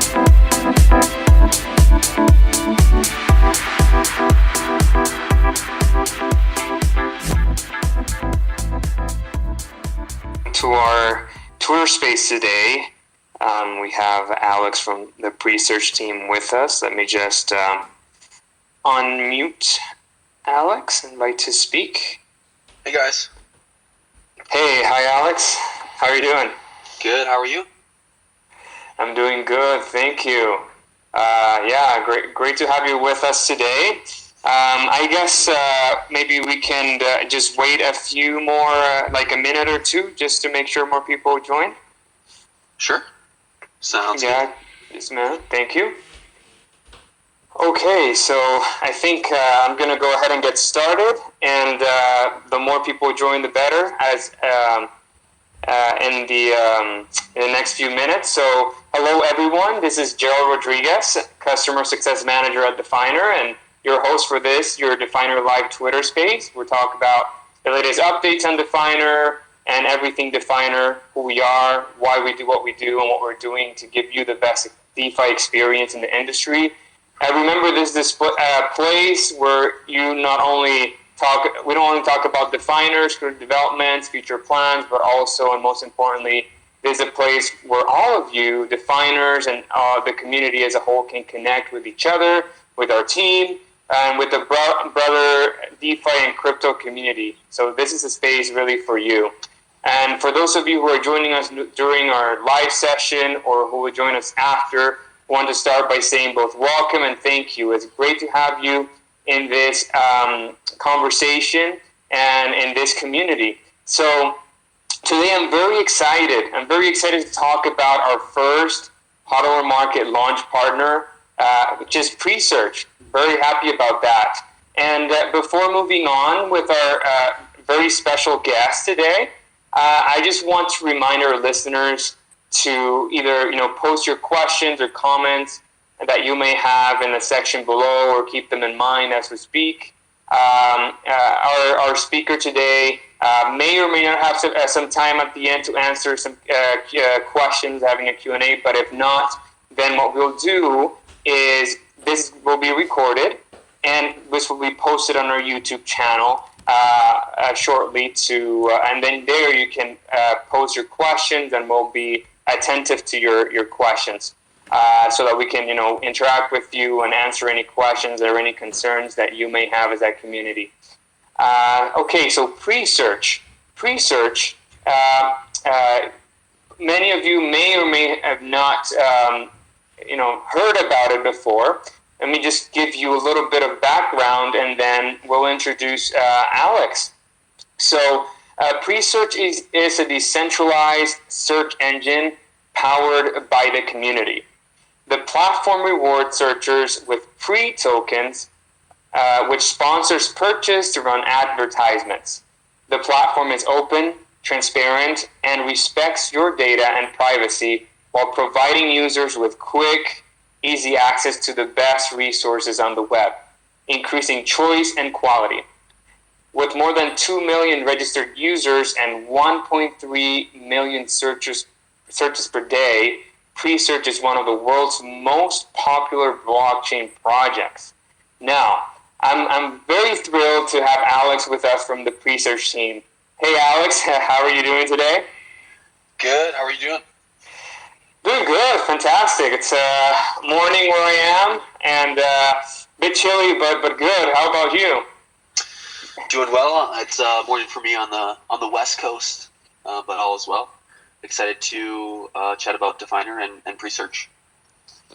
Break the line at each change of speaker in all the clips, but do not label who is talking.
To our Twitter space today, we have Alex from the Presearch team with us. Let me just unmute Alex, invite to speak.
Hey guys.
Hey, hi Alex. How are you doing?
Good, how are you?
I'm doing good, thank you. Great to have you with us today. I guess maybe we can just wait a few more, like a minute or two, just to make sure more people join.
Sure. Sounds good.
Yeah, just a minute. Thank you. Okay, so I think I'm going to go ahead and get started, and the more people join, the better, as in the next few minutes. So, hello everyone, this is Gerald Rodriguez, Customer Success Manager at Definer, and your host for this, your Definer Live Twitter space. We'll talk about the latest updates on Definer and everything Definer, who we are, why we do what we do, and what we're doing to give you the best DeFi experience in the industry. Remember, this is a place where you not only we don't only talk about Definers, current developments, future plans, but also, and most importantly, this is a place where all of you, Definers and the community as a whole, can connect with each other, with our team, and with the brother DeFi and crypto community. So this is a space really for you. And for those of you who are joining us during our live session or who will join us after, I want to start by saying both welcome and thank you. It's great to have you in this conversation and in this community. So today I'm very excited. I'm very excited to talk about our first HODLer Market launch partner, which is Presearch. Very happy about that. And before moving on with our very special guest today, I just want to remind our listeners to either post your questions or comments that you may have in the section below, or keep them in mind as we speak. Our speaker today may or may not have some time at the end to answer some questions, having a Q&A, but if not, then what we'll do is this will be recorded, and this will be posted on our YouTube channel shortly and then there you can pose your questions, and we'll be attentive to your questions so that we can interact with you and answer any questions or any concerns that you may have as that community. Okay, so Presearch, many of you may or may have not heard about it before. Let me just give you a little bit of background, and then we'll introduce Alex. So Presearch is a decentralized search engine powered by the community. The platform rewards searchers with free tokens, which sponsors purchase to run advertisements. The platform is open, transparent, and respects your data and privacy while providing users with quick, easy access to the best resources on the web, increasing choice and quality. With more than 2 million registered users and 1.3 million searches per day, Presearch is one of the world's most popular blockchain projects. Now, I'm very thrilled to have Alex with us from the Presearch team. Hey Alex, how are you doing today?
Good, how are you doing?
Doing good, fantastic. It's morning where I am, and a bit chilly, but good. How about you?
Doing well. It's morning for me on the West Coast, but all is well. Excited to chat about Definer and Presearch.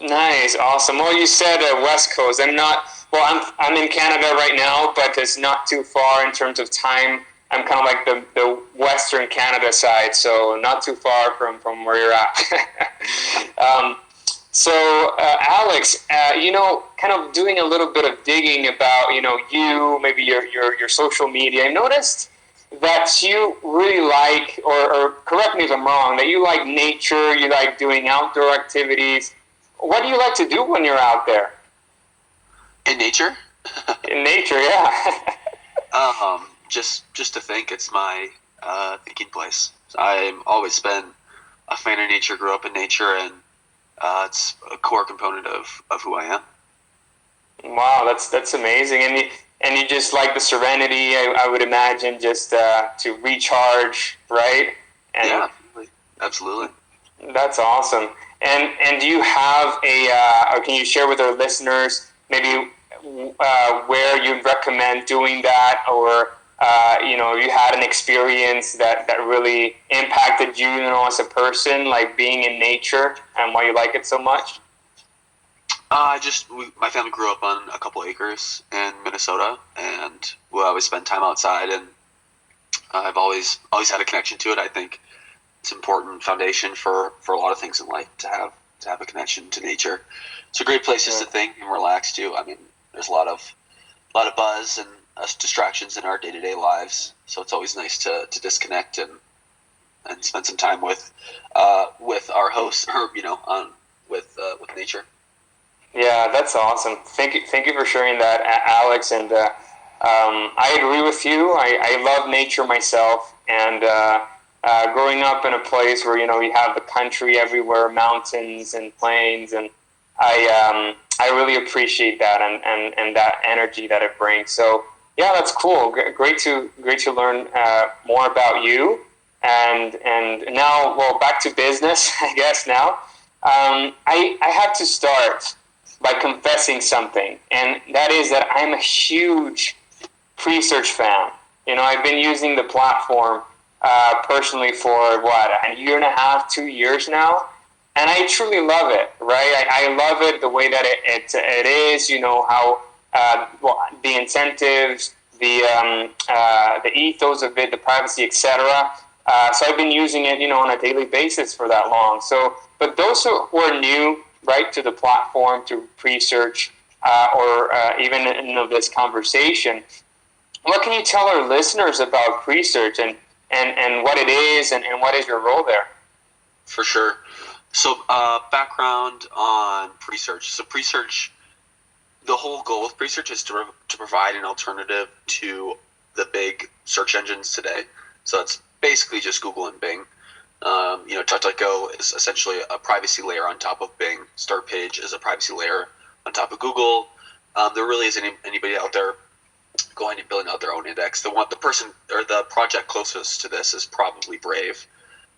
Nice, awesome. Well, you said West Coast. I'm in Canada right now, but it's not too far in terms of time. I'm kind of like the Western Canada side, so not too far from where you're at. So Alex, kind of doing a little bit of digging about, you, maybe your social media, I noticed that you really like, or correct me if I'm wrong, that you like nature, you like doing outdoor activities. What do you like to do when you're out there?
In nature?
In nature, yeah.
Just to think, it's my thinking place. I've always been a fan of nature, grew up in nature, and It's a core component of who I am.
Wow, that's amazing, and you just like the serenity. I would imagine just to recharge, right? And
Yeah, absolutely.
that's awesome. And do you have or can you share with our listeners maybe where you'd recommend doing that, or you had an experience that really impacted you, as a person, like being in nature, and why you like it so much?
My family grew up on a couple acres in Minnesota, and we always spend time outside, and I've always had a connection to it. I think it's an important foundation for a lot of things in life to have a connection to nature. It's a great place just to think and relax too. I mean, there's a lot of buzz and distractions in our day-to-day lives, so it's always nice to disconnect and spend some time with our hosts, or with nature.
Yeah, that's awesome. Thank you for sharing that, Alex. And I agree with you. I love nature myself, and growing up in a place where you have the country everywhere, mountains and plains, and I really appreciate that, and that energy that it brings. So yeah, that's cool. Great to learn more about you. And now, well, back to business, I guess now. I have to start by confessing something, and that is that I'm a huge Presearch fan. I've been using the platform personally for a year and a half, 2 years now, and I truly love it. Right, I love it the way that it is. How the incentives, the ethos of it, the privacy, etc. So I've been using it, on a daily basis for that long. So, but those who are new, right, to the platform, to Presearch, or even this conversation, what can you tell our listeners about Presearch, and what it is, and what is your role there?
For sure. So, background on Presearch. So, Presearch, the whole goal of Presearch is to provide an alternative to the big search engines today. So it's basically just Google and Bing. DuckDuckGo is essentially a privacy layer on top of Bing. Start Page is a privacy layer on top of Google. There really isn't anybody out there going and building out their own index. The person or the project closest to this is probably Brave,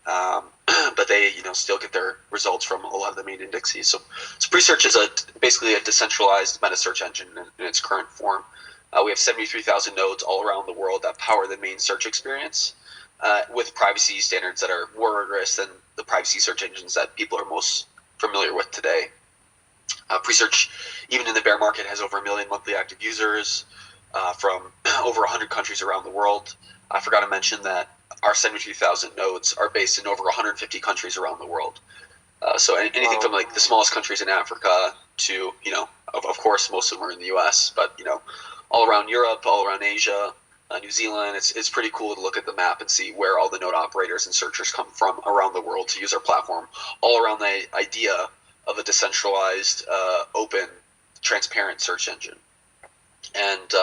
but they still get their results from a lot of the main indexes. So Presearch is basically a decentralized meta search engine in its current form. We have 73,000 nodes all around the world that power the main search experience, with privacy standards that are more rigorous than the privacy search engines that people are most familiar with today. Presearch, even in the bear market, has over 1 million monthly active users from over 100 countries around the world. I forgot to mention that our 73,000 nodes are based in over 150 countries around the world. So anything from like the smallest countries in Africa to, of course, most of them are in the U.S., but, all around Europe, all around Asia, New Zealand. It's pretty cool to look at the map and see where all the node operators and searchers come from around the world to use our platform, all around the idea of a decentralized, open, transparent search engine. And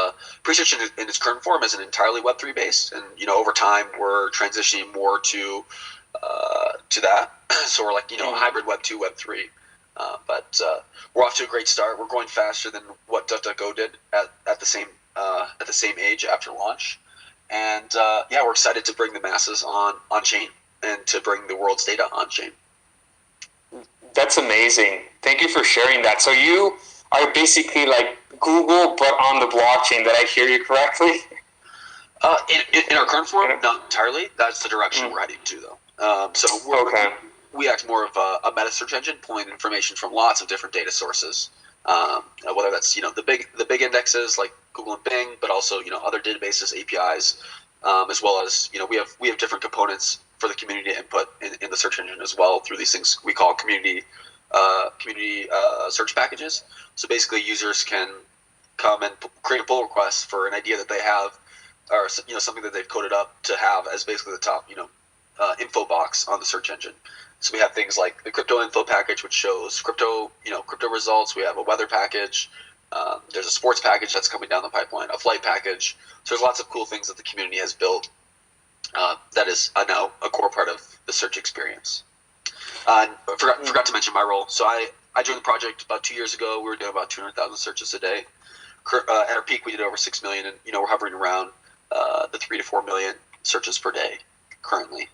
Presearch in its current form is an entirely Web3 based, and over time we're transitioning more to that. So we're like hybrid Web 2, Web 3. But we're off to a great start. We're going faster than what DuckDuckGo did at the same age after launch, and we're excited to bring the masses on chain and to bring the world's data on chain.
That's amazing. Thank you for sharing that. So you are basically like Google, but on the blockchain. Did I hear you correctly?
In our current form, not entirely. That's the direction we're heading to, though. We act more of a meta search engine, pulling information from lots of different data sources. Whether that's the big indexes like Google and Bing, but also other databases, APIs, as well as we have different components for the community to input in the search engine as well through these things we call community search packages. So basically, users can come and create a pull request for an idea that they have, or something that they've coded up to have as basically the top info box on the search engine. So we have things like the crypto info package, which shows crypto results. We have a weather package. There's a sports package that's coming down the pipeline, a flight package. So there's lots of cool things that the community has built that is now a core part of the search experience. Forgot to mention my role. So I joined the project about 2 years ago. We were doing about 200,000 searches a day. At our peak, we did over 6 million, and we're hovering around the 3 to 4 million searches per day currently.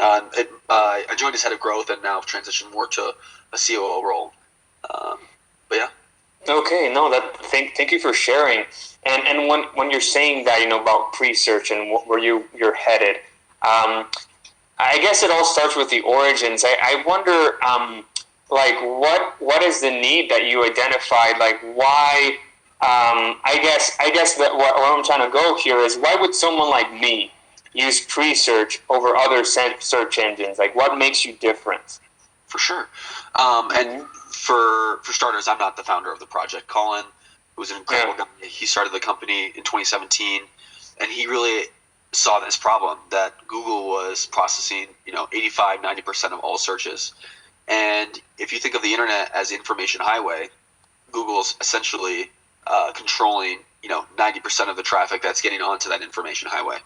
I joined as head of growth and now transitioned more to a COO role. But yeah.
Okay, no, thank you for sharing. And when you're saying that, about Presearch and where you're headed, I guess it all starts with the origins. I wonder, like, what is the need that you identified? Like, why? I guess that where I'm trying to go here is, why would someone like me use Presearch over other search engines? Like, what makes you different?
For sure. And for starters, I'm not the founder of the project. Colin, who's an incredible guy, he started the company in 2017, and he really saw this problem that Google was processing, 85, 90% of all searches. And if you think of the internet as information highway, Google's essentially controlling, 90% of the traffic that's getting onto that information highway.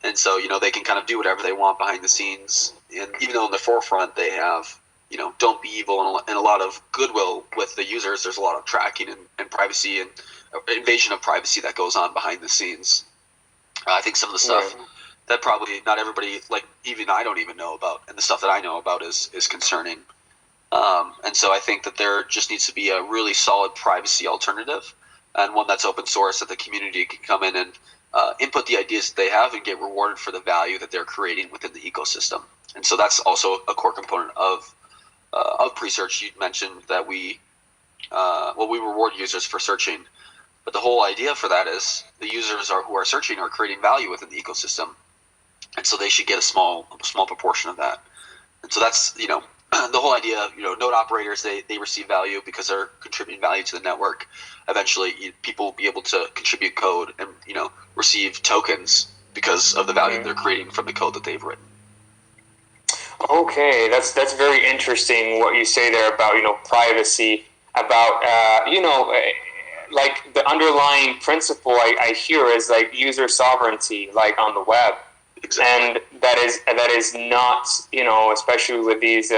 And so, they can kind of do whatever they want behind the scenes. And even though in the forefront they have, don't be evil and a lot of goodwill with the users, there's a lot of tracking and privacy and invasion of privacy that goes on behind the scenes. I think some of the stuff that probably not everybody, like even I don't even know about, and the stuff that I know about is concerning. And so I think that there just needs to be a really solid privacy alternative, and one that's open source that the community can come in and input the ideas that they have and get rewarded for the value that they're creating within the ecosystem. And so that's also a core component of Presearch. You mentioned that we reward users for searching, but the whole idea for that is the users who are searching are creating value within the ecosystem, and so they should get a small proportion of that. And so that's the whole idea. Node operators, they receive value because they're contributing value to the network. Eventually, people will be able to contribute code and receive tokens because of the value they're creating from the code that they've written.
Okay, that's very interesting what you say there about privacy, about like the underlying principle I hear is like user sovereignty, like on the web.
Exactly.
And that is not, especially with these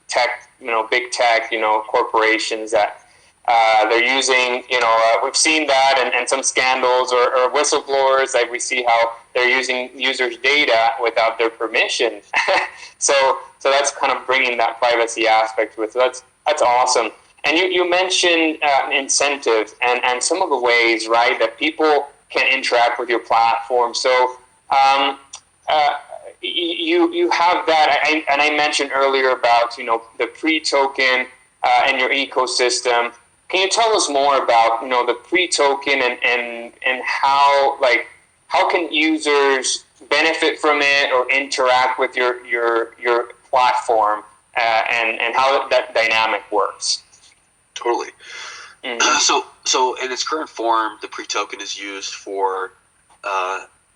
tech, big tech, corporations that they're using, we've seen that and some scandals or whistleblowers, like we see how they're using users' data without their permission. So that's kind of bringing that privacy aspect to it. So that's awesome. And you mentioned incentives and some of the ways, right, that people can interact with your platform. So you have that, and I mentioned earlier about the pre-token and your ecosystem. Can you tell us more about the pre-token and how can users benefit from it or interact with your platform and how that dynamic works?
Totally. So in its current form, the pre-token is used for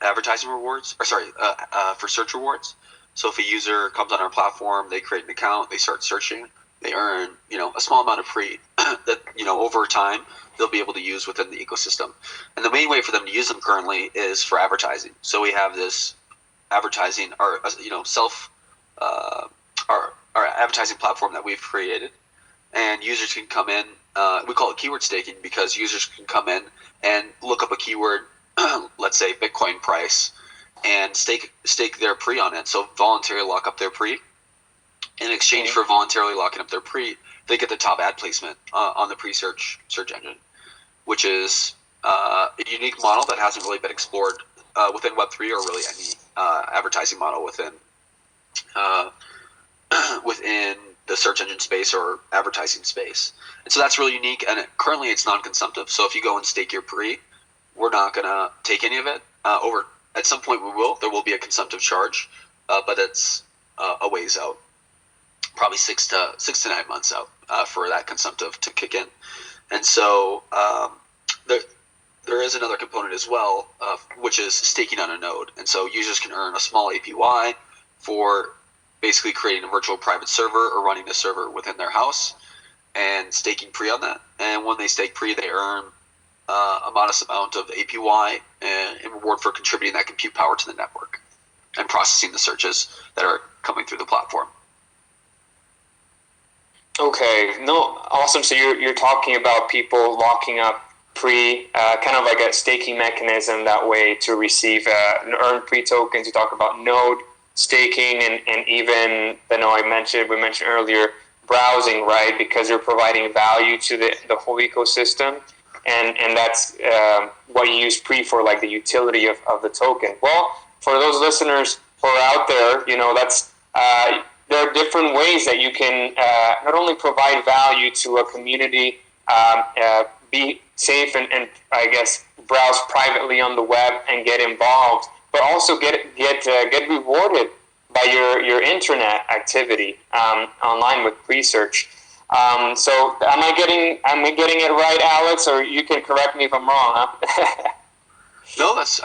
advertising rewards, for search rewards. So if a user comes on our platform, they create an account, they start searching, they earn a small amount of free that over time they'll be able to use within the ecosystem. And the main way for them to use them currently is for advertising. So we have this advertising, our advertising platform that we've created, and users can come in. We call it keyword staking because users can come in and look up a keyword, let's say Bitcoin price, and stake their pre on it. So voluntarily lock up their pre. In exchange for voluntarily locking up their pre, they get the top ad placement on the Presearch search engine, which is a unique model that hasn't really been explored within Web3 or really any advertising model within the search engine space or advertising space. And so that's really unique, and currently it's non-consumptive. So if you go and stake your pre, we're not going to take any of it. At some point there will be a consumptive charge, but it's a ways out. Probably 6 to 9 months out for that consumptive to kick in. And so there is another component as well, which is staking on a node. And so users can earn a small APY for basically creating a virtual private server or running a server within their house and staking pre on that. And when they stake pre, they earn a modest amount of APY in reward for contributing that compute power to the network and processing the searches that are coming through the platform.
Okay, no, awesome. So you're talking about people locking up kind of like a staking mechanism that way to receive earn pre tokens. You talk about node staking and even we mentioned earlier browsing, right? Because you're providing value to the whole ecosystem, and that's what you use pre for, like the utility of the token. Well, for those listeners who are out there, that's there are different ways that you can not only provide value to a community, be safe I guess browse privately on the web and get involved, but also get rewarded by your internet activity online with Presearch. So am I getting it right, Alex? Or you can correct me if I'm wrong, huh?
No, that's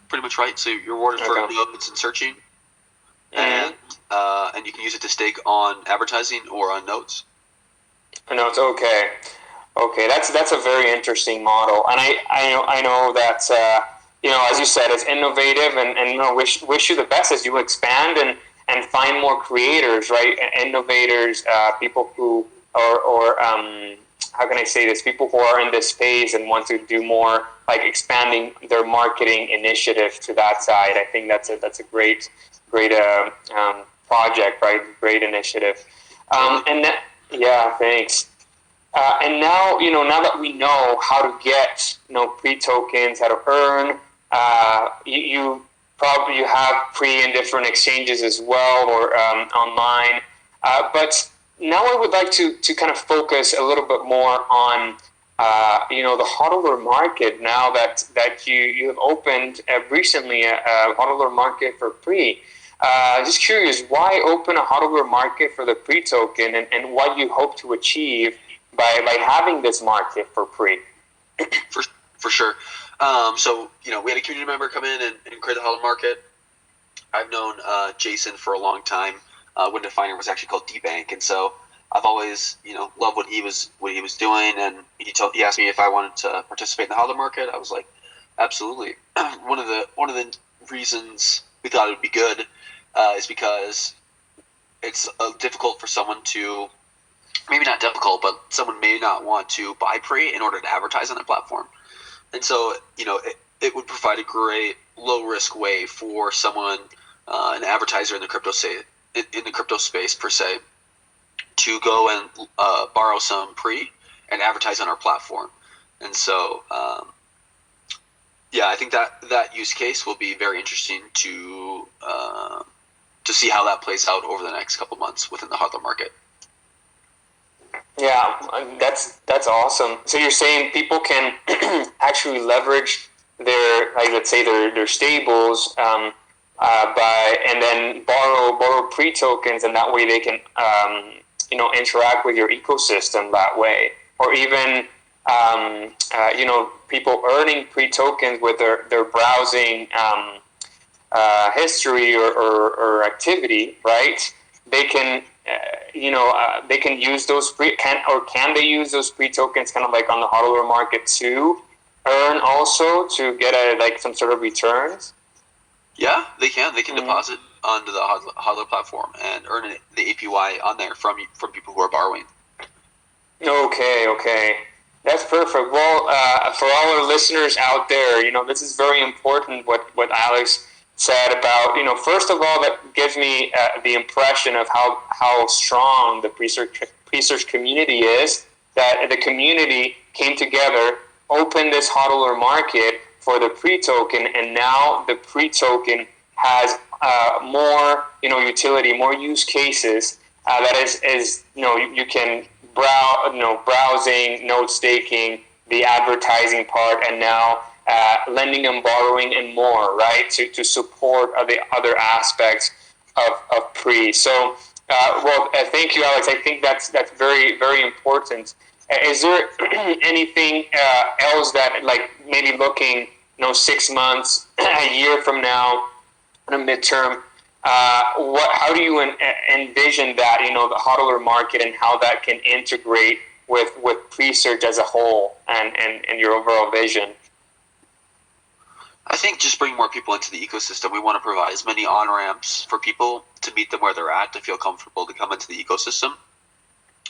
pretty much right. So you're rewarded for nodes and searching, and you can use it to stake on advertising or on nodes.
Nodes, okay. Okay, that's a very interesting model, and I know that as you said, it's innovative, and wish you the best as you expand and find more creators, right? Innovators, people who or how can I say this? People who are in this space and want to do more, like expanding their marketing initiative to that side. I think that's a great project, right? Great initiative. Yeah, thanks. And now, now that we know how to get, pre tokens, how to earn, you have pre in different exchanges as well, or online. But now I would like to kind of focus a little bit more on, the HODLer market. Now that you have opened recently a HODLer market for pre. Just curious, why open a HODLer market for the pre token, and what you hope to achieve by having this market for pre?
For sure. So we had a community member come in and create the HODLer market. I've known Jason for a long time. When Definer was actually called DBank, and so I've always loved what he was doing. And he asked me if I wanted to participate in the HODLer market. I was like, absolutely. One of the reasons we thought it would be good is because it's difficult for someone to, maybe not difficult, but someone may not want to buy pre in order to advertise on their platform. And so, it would provide a great low risk way for someone, an advertiser in the crypto space per se, to go and borrow some pre and advertise on our platform. And so, I think that use case will be very interesting to see how that plays out over the next couple months within the HODLer market.
Yeah, that's awesome. So you're saying people can actually leverage their, like, let's say their stables and then borrow pre tokens, and that way they can interact with your ecosystem that way, or even people earning pre tokens with their browsing history or activity, right? They can they can use those can they use those pre tokens kind of like on the HODLer market to earn also, to get some sort of returns? Yeah,
they can deposit onto the HODLer platform and earn the APY on there from people who are borrowing.
Okay, that's perfect. Well, for all our listeners out there, this is very important what Alex said about, first of all, that gives me the impression of how strong the Presearch community is, that the community came together, opened this HODLer market for the pre-token, and now the pre-token has more utility, more use cases. That is you can browsing, node staking, the advertising part, and now lending and borrowing and more, right, to support the other aspects of pre. So, thank you, Alex. I think that's very, very important. Is there anything else that, like, maybe looking 6 months, a year from now, in a midterm, how do you envision that, the HODLer market, and how that can integrate with Presearch as a whole, and your overall vision?
I think just bring more people into the ecosystem. We want to provide as many on-ramps for people to meet them where they're at, to feel comfortable to come into the ecosystem.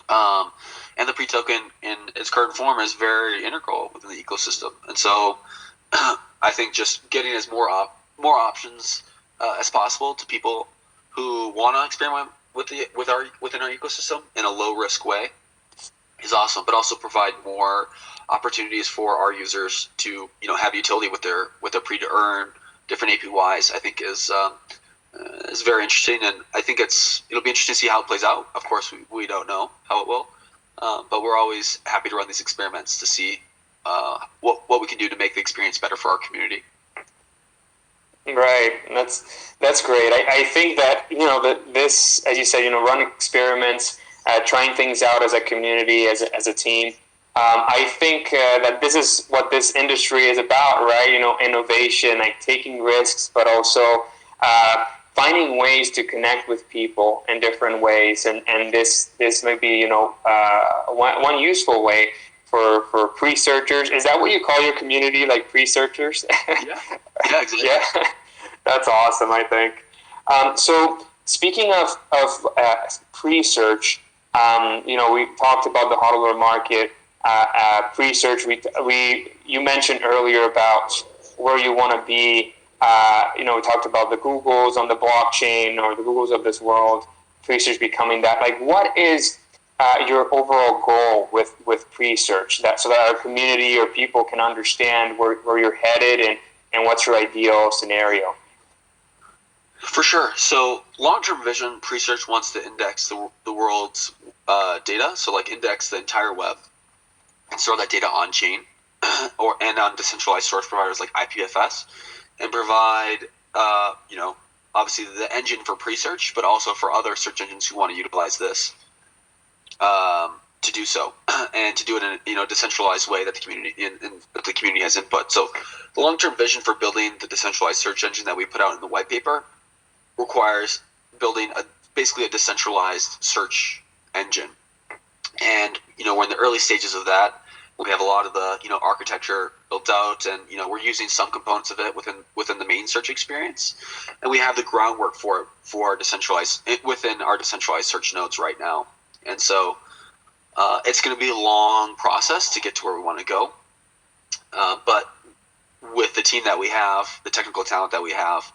And the pre-token in its current form is very integral within the ecosystem. And so I think just getting as more options as possible to people who want to experiment within our ecosystem in a low risk way is awesome, but also provide more opportunities for our users to have utility with their pre to earn different APYs. I think is very interesting, and I think it'll be interesting to see how it plays out. Of course, we don't know how it will, but we're always happy to run these experiments to see what we can do to make the experience better for our community.
Right, that's great. I think that this, as you said, run experiments, trying things out as a community, as a team. I think that this is what this industry is about, right? Innovation, like taking risks, but also finding ways to connect with people in different ways, and this may be one useful way for pre-searchers. Is that what you call your community, like pre-searchers?
Yeah, exactly.
Yeah, that's awesome, I think. So speaking of pre-search, we talked about the HODLer Market. Presearch. You mentioned earlier about where you want to be. We talked about the Googles on the blockchain, or the Googles of this world. Presearch becoming that. Like, what is your overall goal with Presearch? So that our community or people can understand where you're headed and what's your ideal scenario.
For sure. So long-term vision, Presearch wants to index the world's data. So like index the entire web and store that data on chain and on decentralized source providers like IPFS, and provide obviously the engine for Presearch, but also for other search engines who want to utilize this to do so, and to do it in a decentralized way that the community has input. So the long-term vision for building the decentralized search engine that we put out in the white paper requires building basically a decentralized search engine. And we're in the early stages of that. We have a lot of the architecture built out, and we're using some components of it within the main search experience, and we have the groundwork for within our decentralized search nodes right now. And so it's going to be a long process to get to where we want to go, but with the team that we have, the technical talent that we have,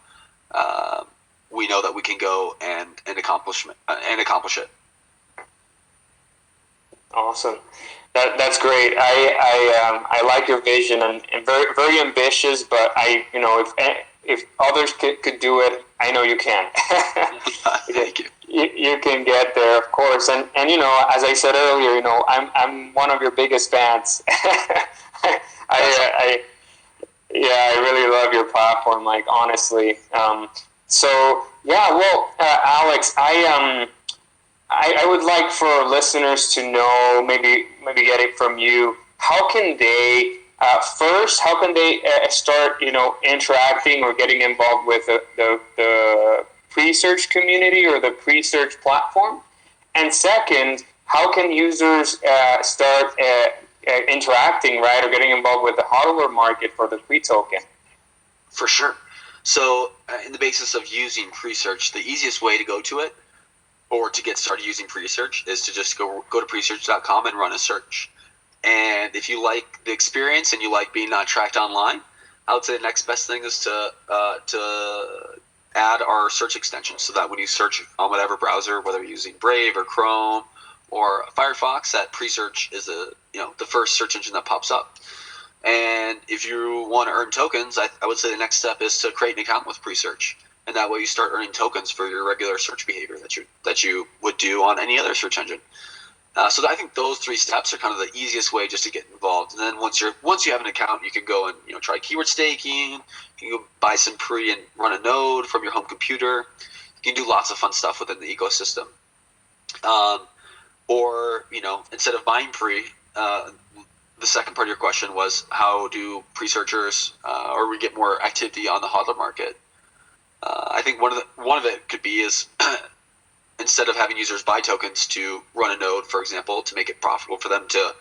we know that we can go and accomplish it.
Awesome. That's great. I like your vision, and very very ambitious. But if others could do it, I know you can.
Thank you.
You can get there, of course. And as I said earlier, I'm one of your biggest fans. I really love your platform. Like, honestly. Alex, I would like for listeners to know, maybe get it from you. How can they start interacting or getting involved with the Presearch community or the Presearch platform? And second, how can users start interacting, right, or getting involved with the HODLer Market for the pre-token?
For sure. So in the basis of using Presearch, the easiest way to go to it, or to get started using Presearch, is to just go to Presearch.com and run a search. And if you like the experience and you like being not tracked online, I would say the next best thing is to add our search extension, so that when you search on whatever browser, whether you're using Brave or Chrome or Firefox, that Presearch is the first search engine that pops up. And if you want to earn tokens, I would say the next step is to create an account with Presearch. And that way you start earning tokens for your regular search behavior that you would do on any other search engine. So I think those three steps are kind of the easiest way just to get involved. And then once you have an account, you can go and try keyword staking. You can go buy some pre and run a node from your home computer. You can do lots of fun stuff within the ecosystem. Or instead of buying pre, the second part of your question was, how do Presearchers or we get more activity on the HODLer Market? I think one of it could be is instead of having users buy tokens to run a node, for example, to make it profitable for them to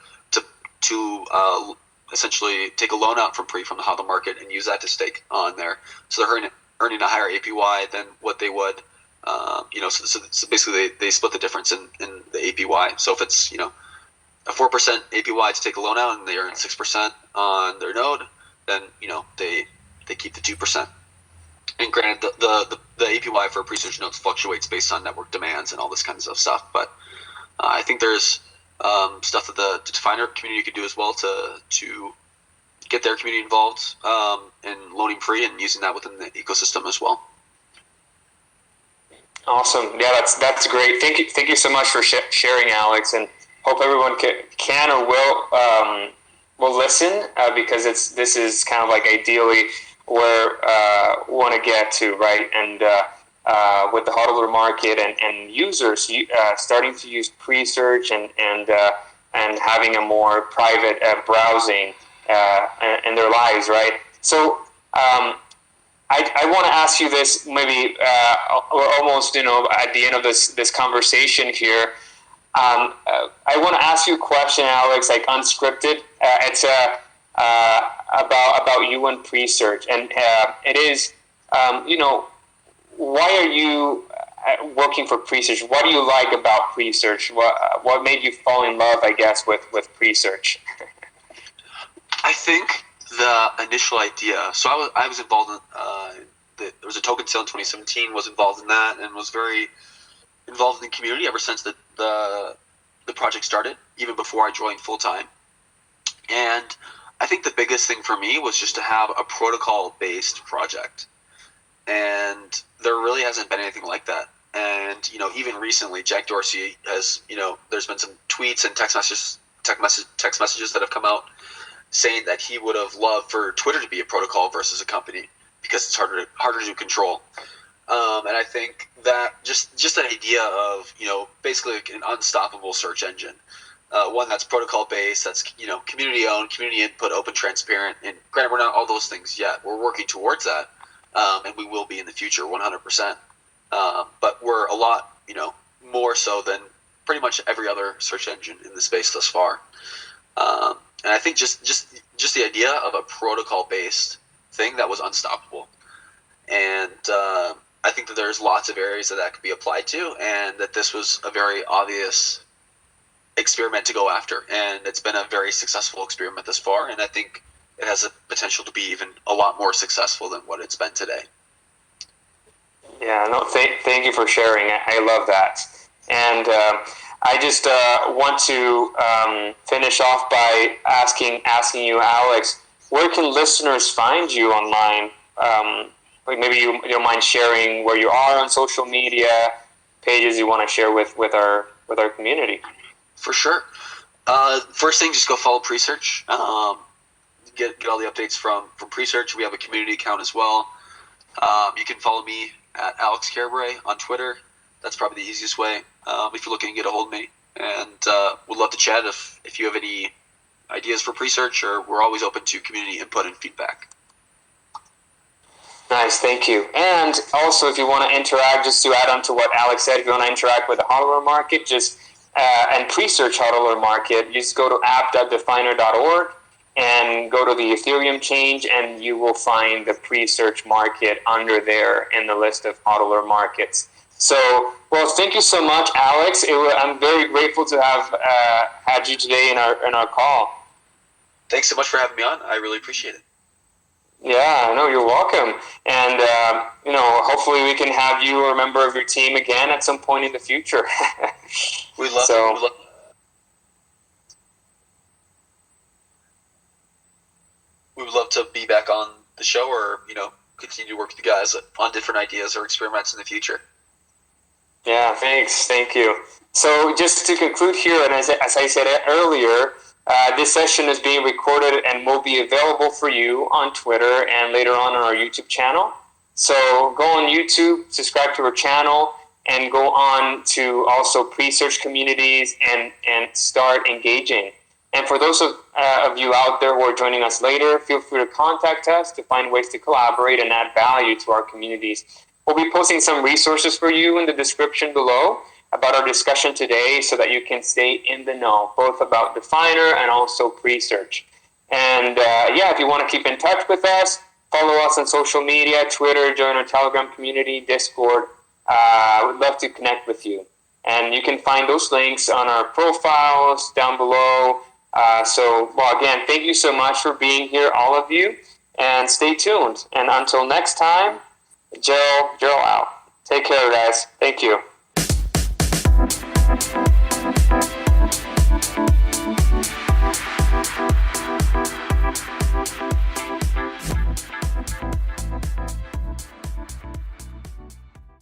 essentially take a loan out from the HODLer Market and use that to stake on there. So they're earning a higher APY than what they would So basically they split the difference in the APY. So if it's a 4% APY to take a loan out and they earn 6% on their node, then they keep the 2%. And granted, the APY for Presearch nodes fluctuates based on network demands and all this kinds of stuff. But I think there's stuff that the Definer community could do as well to get their community involved in loaning free and using that within the ecosystem as well.
Awesome. Yeah, that's great. Thank you so much for sharing, Alex, and hope everyone can or will listen because this is kind of like ideally where we want to get to, right? And with the HODLer Market and users starting to use Presearch and having a more private browsing in their lives, right? So I want to ask you this maybe we're almost at the end of this conversation here. I want to ask you a question, Alex, like unscripted. It's about you and Presearch, and it is why are you working for Presearch? What do you like about Presearch? What made you fall in love, I guess, with Presearch?
I think the initial idea. So I was involved in. There was a token sale in 2017. Was involved in that and was very involved in the community ever since the project started, even before I joined full time. And I think the biggest thing for me was just to have a protocol-based project. And there really hasn't been anything like that. And even recently, Jack Dorsey has there's been some tweets and text messages that have come out saying that he would have loved for Twitter to be a protocol versus a company because it's harder to control. And I think that just that idea of basically an unstoppable search engine, one that's protocol based, that's community owned, community input, open, transparent. And granted, we're not all those things yet. We're working towards that, and we will be in the future, 100%. But we're a lot more so than pretty much every other search engine in the space thus far. And I think just the idea of a protocol-based thing that was unstoppable. And I think that there's lots of areas that could be applied to, and that this was a very obvious experiment to go after. And it's been a very successful experiment thus far, and I think it has a potential to be even a lot more successful than what it's been today.
Yeah, no, thank you for sharing. I love that. And I just want to finish off by asking you, Alex, where can listeners find you online? Like maybe you don't mind sharing where you are on social media, pages you want to share with our community.
For sure. First thing, just go follow Presearch. Get all the updates from Presearch. We have a community account as well. You can follow me at Alex Carrabre on Twitter. That's probably the easiest way if you're looking to get a hold of me. And we'd love to chat if you have any ideas for Presearch, or we're always open to community input and feedback.
Nice, thank you. And also, if you want to interact, just to add on to what Alex said, if you want to interact with the HODLer Market, and Presearch HODLer Market, just go to app.definer.org and go to the Ethereum change, and you will find the Presearch Market under there in the list of HODLer Markets. So, well, thank you so much, Alex. I'm very grateful to have had you today in our call.
Thanks so much for having me on. I really appreciate it.
Yeah, no, you're welcome. And, hopefully we can have you or a member of your team again at some point in the future.
We'd love we would love to be back on the show, or, continue to work with you guys on different ideas or experiments in the future.
Yeah, thanks. Thank you. So just to conclude here, and as I said earlier, this session is being recorded and will be available for you on Twitter and later on our YouTube channel. So go on YouTube, subscribe to our channel, and go on to also Presearch communities and start engaging. And for those of you out there who are joining us later, feel free to contact us to find ways to collaborate and add value to our communities. We'll be posting some resources for you in the description below about our discussion today so that you can stay in the know, both about Definer and also Presearch. And if you want to keep in touch with us, follow us on social media, Twitter, join our Telegram community, Discord, I would love to connect with you. And you can find those links on our profiles down below. Well, again, thank you so much for being here, all of you, and stay tuned. And until next time, Gerald out. Take care, guys. Thank you.